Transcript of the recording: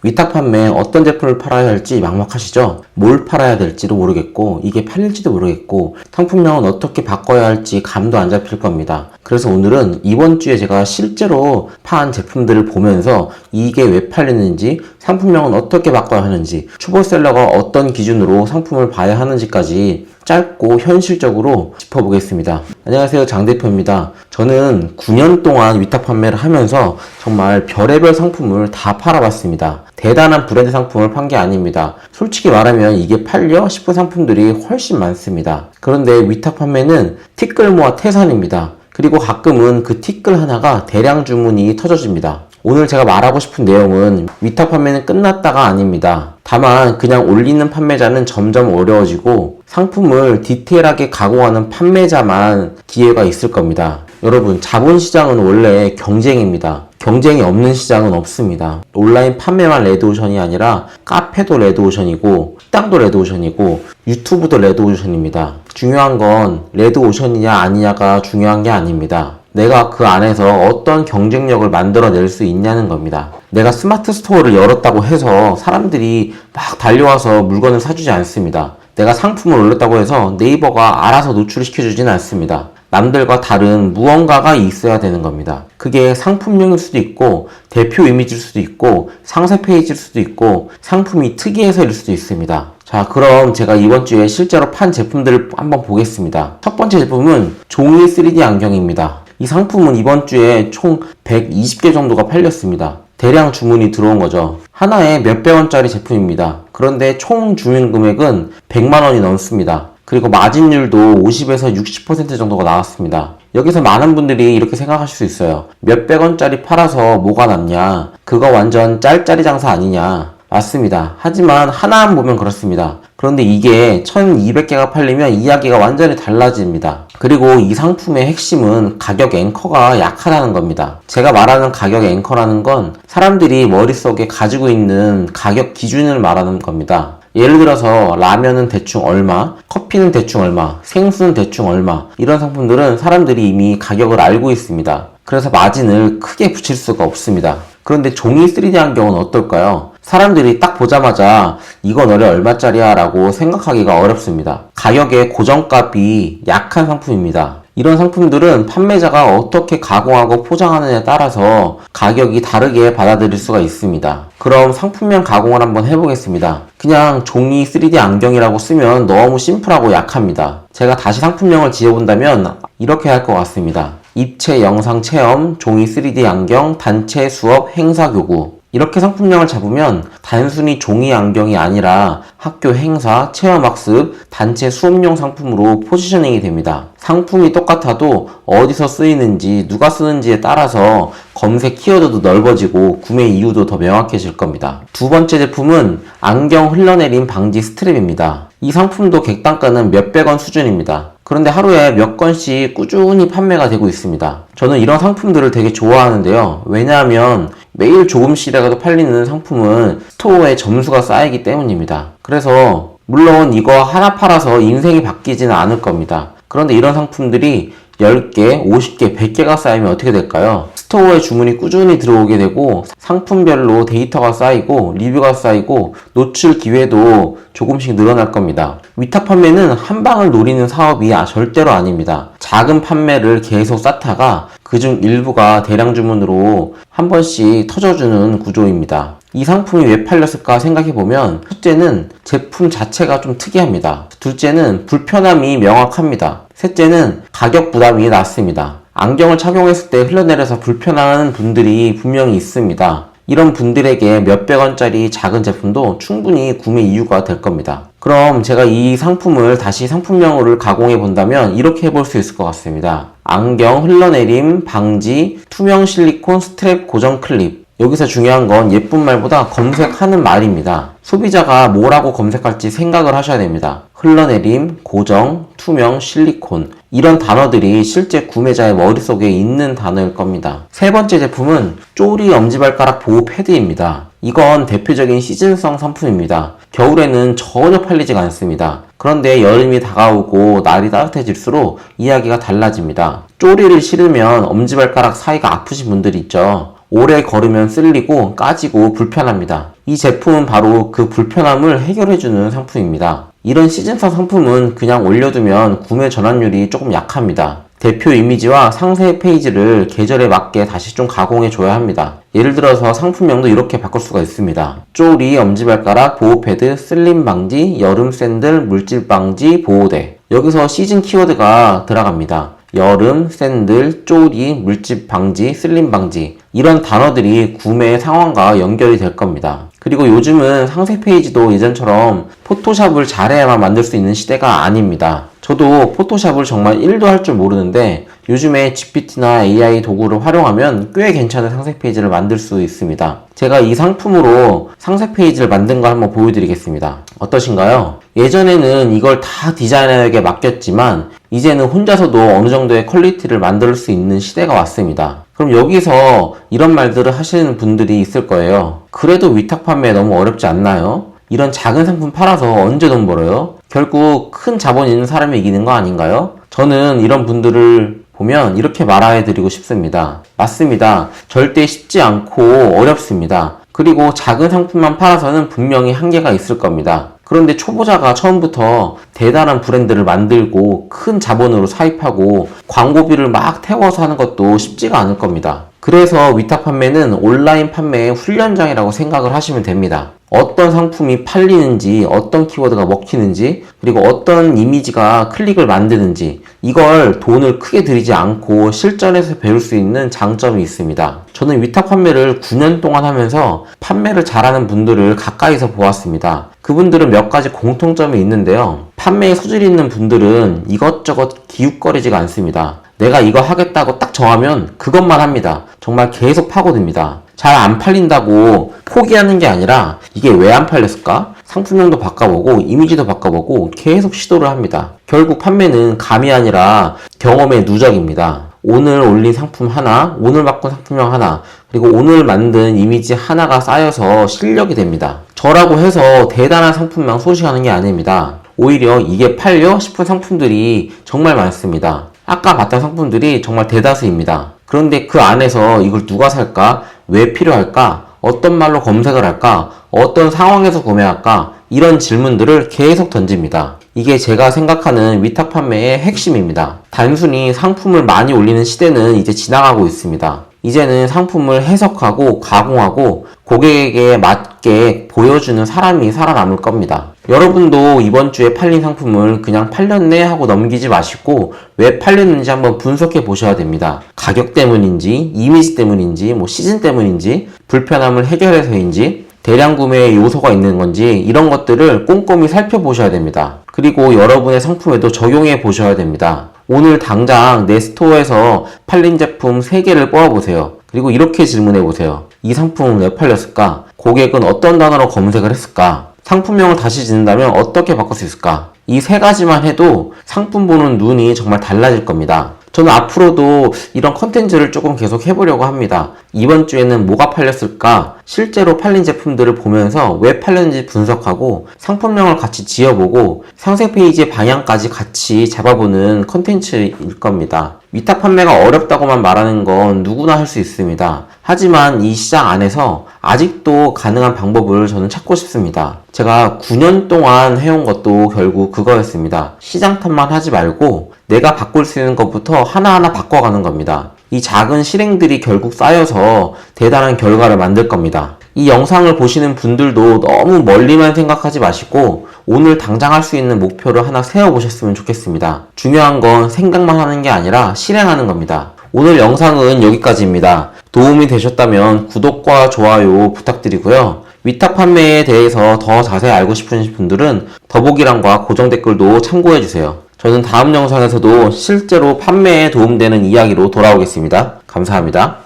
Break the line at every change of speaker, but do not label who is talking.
위탁 판매 어떤 제품을 팔아야 할지 막막하시죠? 뭘 팔아야 될지도 모르겠고 이게 팔릴지도 모르겠고 상품명은 어떻게 바꿔야 할지 감도 안 잡힐 겁니다. 그래서 오늘은 이번 주에 제가 실제로 판 제품들을 보면서 이게 왜 팔리는지, 상품명은 어떻게 바꿔야 하는지, 초보셀러가 어떤 기준으로 상품을 봐야 하는지까지 짧고 현실적으로 짚어보겠습니다. 안녕하세요, 장 대표입니다. 저는 9년 동안 위탁 판매를 하면서 정말 별의별 상품을 다 팔아봤습니다. 대단한 브랜드 상품을 판 게 아닙니다. 솔직히 말하면 이게 팔려 싶은 상품들이 훨씬 많습니다. 그런데 위탁 판매는 티끌 모아 태산입니다. 그리고 가끔은 그 티끌 하나가 대량 주문이 터져집니다. 오늘 제가 말하고 싶은 내용은 위탁 판매는 끝났다가 아닙니다. 다만 그냥 올리는 판매자는 점점 어려워지고 상품을 디테일하게 가공하는 판매자만 기회가 있을 겁니다. 여러분, 자본시장은 원래 경쟁입니다. 경쟁이 없는 시장은 없습니다. 온라인 판매만 레드오션이 아니라 카페도 레드오션이고 식당도 레드오션이고 유튜브도 레드오션입니다. 중요한 건 레드오션이냐 아니냐가 중요한 게 아닙니다. 내가 그 안에서 어떤 경쟁력을 만들어낼 수 있냐는 겁니다. 내가 스마트 스토어를 열었다고 해서 사람들이 막 달려와서 물건을 사주지 않습니다. 내가 상품을 올렸다고 해서 네이버가 알아서 노출을 시켜주지는 않습니다. 남들과 다른 무언가가 있어야 되는 겁니다. 그게 상품명일 수도 있고 대표 이미지일 수도 있고 상세 페이지일 수도 있고 상품이 특이해서일 수도 있습니다. 자, 그럼 제가 이번 주에 실제로 판 제품들을 한번 보겠습니다. 첫 번째 제품은 종이 3D 안경입니다. 이 상품은 이번 주에 총 120개 정도가 팔렸습니다. 대량 주문이 들어온 거죠. 하나에 몇백 원짜리 제품입니다. 그런데 총 주문 금액은 100만 원이 넘습니다. 그리고 마진율도 50에서 60% 정도가 나왔습니다. 여기서 많은 분들이 이렇게 생각하실 수 있어요. 몇백 원짜리 팔아서 뭐가 남냐? 그거 완전 짤짤이 장사 아니냐? 맞습니다. 하지만 하나만 보면 그렇습니다. 그런데 이게 1200개가 팔리면 이야기가 완전히 달라집니다. 그리고 이 상품의 핵심은 가격 앵커가 약하다는 겁니다. 제가 말하는 가격 앵커라는 건 사람들이 머릿속에 가지고 있는 가격 기준을 말하는 겁니다. 예를 들어서 라면은 대충 얼마, 커피는 대충 얼마, 생수는 대충 얼마, 이런 상품들은 사람들이 이미 가격을 알고 있습니다. 그래서 마진을 크게 붙일 수가 없습니다. 그런데 종이 3D 안경은 어떨까요? 사람들이 딱 보자마자 이건 얼마짜리야 라고 생각하기가 어렵습니다. 가격의 고정값이 약한 상품입니다. 이런 상품들은 판매자가 어떻게 가공하고 포장하느냐에 따라서 가격이 다르게 받아들일 수가 있습니다. 그럼 상품명 가공을 한번 해보겠습니다. 그냥 종이 3D 안경이라고 쓰면 너무 심플하고 약합니다. 제가 다시 상품명을 지어본다면 이렇게 할 것 같습니다. 입체 영상 체험, 종이 3D 안경, 단체 수업, 행사 교구. 이렇게 상품명을 잡으면 단순히 종이 안경이 아니라 학교 행사, 체험학습, 단체 수업용 상품으로 포지셔닝이 됩니다. 상품이 똑같아도 어디서 쓰이는지, 누가 쓰는지에 따라서 검색 키워드도 넓어지고 구매 이유도 더 명확해질 겁니다. 두 번째 제품은 안경 흘러내림 방지 스트랩입니다. 이 상품도 객단가는 몇백 원 수준입니다. 그런데 하루에 몇 건씩 꾸준히 판매가 되고 있습니다. 저는 이런 상품들을 되게 좋아하는데요. 왜냐하면 매일 조금씩이라도 팔리는 상품은 스토어에 점수가 쌓이기 때문입니다. 그래서 물론 이거 하나 팔아서 인생이 바뀌지는 않을 겁니다. 그런데 이런 상품들이 10개, 50개, 100개가 쌓이면 어떻게 될까요? 스토어에 주문이 꾸준히 들어오게 되고 상품별로 데이터가 쌓이고 리뷰가 쌓이고 노출 기회도 조금씩 늘어날 겁니다. 위탁 판매는 한 방을 노리는 사업이 절대로 아닙니다. 작은 판매를 계속 쌓다가 그중 일부가 대량 주문으로 한 번씩 터져주는 구조입니다. 이 상품이 왜 팔렸을까 생각해보면 첫째는 제품 자체가 좀 특이합니다. 둘째는 불편함이 명확합니다. 셋째는 가격 부담이 낮습니다. 안경을 착용했을 때 흘러내려서 불편한 분들이 분명히 있습니다. 이런 분들에게 몇백 원짜리 작은 제품도 충분히 구매 이유가 될 겁니다. 그럼 제가 이 상품을 다시 상품명으로 가공해 본다면 이렇게 해볼 수 있을 것 같습니다. 안경 흘러내림 방지 투명 실리콘 스트랩 고정 클립. 여기서 중요한 건 예쁜 말보다 검색하는 말입니다. 소비자가 뭐라고 검색할지 생각을 하셔야 됩니다. 흘러내림, 고정, 투명, 실리콘 이런 단어들이 실제 구매자의 머릿속에 있는 단어일 겁니다. 세 번째 제품은 쪼리 엄지발가락 보호 패드입니다. 이건 대표적인 시즌성 상품입니다. 겨울에는 전혀 팔리지가 않습니다. 그런데 여름이 다가오고 날이 따뜻해질수록 이야기가 달라집니다. 쪼리를 실으면 엄지발가락 사이가 아프신 분들이 있죠. 오래 걸으면 쓸리고 까지고 불편합니다. 이 제품은 바로 그 불편함을 해결해주는 상품입니다. 이런 시즌성 상품은 그냥 올려두면 구매 전환율이 조금 약합니다. 대표 이미지와 상세 페이지를 계절에 맞게 다시 좀 가공해 줘야 합니다. 예를 들어서 상품명도 이렇게 바꿀 수가 있습니다. 쪼리, 엄지발가락, 보호패드, 슬림 방지, 여름 샌들, 물질 방지, 보호대. 여기서 시즌 키워드가 들어갑니다. 여름, 샌들, 쪼리, 물집 방지, 슬림 방지 이런 단어들이 구매 상황과 연결이 될 겁니다. 그리고 요즘은 상세 페이지도 예전처럼 포토샵을 잘해야만 만들 수 있는 시대가 아닙니다. 저도 포토샵을 정말 1도 할 줄 모르는데 요즘에 GPT나 AI 도구를 활용하면 꽤 괜찮은 상세 페이지를 만들 수 있습니다. 제가 이 상품으로 상세 페이지를 만든 거 한번 보여드리겠습니다. 어떠신가요? 예전에는 이걸 다 디자이너에게 맡겼지만 이제는 혼자서도 어느 정도의 퀄리티를 만들 수 있는 시대가 왔습니다. 그럼 여기서 이런 말들을 하시는 분들이 있을 거예요. 그래도 위탁 판매 너무 어렵지 않나요? 이런 작은 상품 팔아서 언제 돈 벌어요? 결국 큰 자본 있는 사람이 이기는 거 아닌가요? 저는 이런 분들을 보면 이렇게 말해드리고 싶습니다. 맞습니다. 절대 쉽지 않고 어렵습니다. 그리고 작은 상품만 팔아서는 분명히 한계가 있을 겁니다. 그런데 초보자가 처음부터 대단한 브랜드를 만들고 큰 자본으로 사입하고 광고비를 막 태워서 하는 것도 쉽지가 않을 겁니다. 그래서 위탁 판매는 온라인 판매의 훈련장이라고 생각을 하시면 됩니다. 어떤 상품이 팔리는지, 어떤 키워드가 먹히는지, 그리고 어떤 이미지가 클릭을 만드는지 이걸 돈을 크게 들이지 않고 실전에서 배울 수 있는 장점이 있습니다. 저는 위탁 판매를 9년 동안 하면서 판매를 잘하는 분들을 가까이서 보았습니다. 그분들은 몇 가지 공통점이 있는데요. 판매에 소질이 있는 분들은 이것저것 기웃거리지가 않습니다. 내가 이거 하겠다고 딱 정하면 그것만 합니다. 정말 계속 파고듭니다. 잘 안 팔린다고 포기하는 게 아니라 이게 왜 안 팔렸을까? 상품명도 바꿔보고 이미지도 바꿔보고 계속 시도를 합니다. 결국 판매는 감이 아니라 경험의 누적입니다. 오늘 올린 상품 하나, 오늘 바꾼 상품명 하나, 그리고 오늘 만든 이미지 하나가 쌓여서 실력이 됩니다. 저라고 해서 대단한 상품명 소식하는 게 아닙니다. 오히려 이게 팔려 싶은 상품들이 정말 많습니다. 아까 봤던 상품들이 정말 대다수입니다. 그런데 그 안에서 이걸 누가 살까? 왜 필요할까? 어떤 말로 검색을 할까? 어떤 상황에서 구매할까? 이런 질문들을 계속 던집니다. 이게 제가 생각하는 위탁 판매의 핵심입니다. 단순히 상품을 많이 올리는 시대는 이제 지나가고 있습니다. 이제는 상품을 해석하고 가공하고 고객에게 맞게 보여주는 사람이 살아남을 겁니다. 여러분도 이번 주에 팔린 상품을 그냥 팔렸네 하고 넘기지 마시고 왜 팔렸는지 한번 분석해 보셔야 됩니다. 가격 때문인지, 이미지 때문인지, 시즌 때문인지, 불편함을 해결해서인지, 대량 구매의 요소가 있는 건지 이런 것들을 꼼꼼히 살펴보셔야 됩니다. 그리고 여러분의 상품에도 적용해 보셔야 됩니다. 오늘 당장 내 스토어에서 팔린 제품 3개를 뽑아보세요. 그리고 이렇게 질문해 보세요. 이 상품은 왜 팔렸을까? 고객은 어떤 단어로 검색을 했을까? 상품명을 다시 짓는다면 어떻게 바꿀 수 있을까? 이 3가지만 해도 상품 보는 눈이 정말 달라질 겁니다. 저는 앞으로도 이런 컨텐츠를 조금 계속 해보려고 합니다. 이번 주에는 뭐가 팔렸을까? 실제로 팔린 제품들을 보면서 왜 팔렸는지 분석하고 상품명을 같이 지어보고 상세 페이지의 방향까지 같이 잡아보는 컨텐츠일 겁니다. 위탁 판매가 어렵다고만 말하는 건 누구나 할 수 있습니다. 하지만 이 시장 안에서 아직도 가능한 방법을 저는 찾고 싶습니다. 제가 9년 동안 해온 것도 결국 그거였습니다. 시장 탓만 하지 말고 내가 바꿀 수 있는 것부터 하나하나 바꿔가는 겁니다. 이 작은 실행들이 결국 쌓여서 대단한 결과를 만들 겁니다. 이 영상을 보시는 분들도 너무 멀리만 생각하지 마시고 오늘 당장 할 수 있는 목표를 하나 세워보셨으면 좋겠습니다. 중요한 건 생각만 하는 게 아니라 실행하는 겁니다. 오늘 영상은 여기까지입니다. 도움이 되셨다면 구독과 좋아요 부탁드리고요. 위탁 판매에 대해서 더 자세히 알고 싶으신 분들은 더보기란과 고정 댓글도 참고해주세요. 저는 다음 영상에서도 실제로 판매에 도움되는 이야기로 돌아오겠습니다. 감사합니다.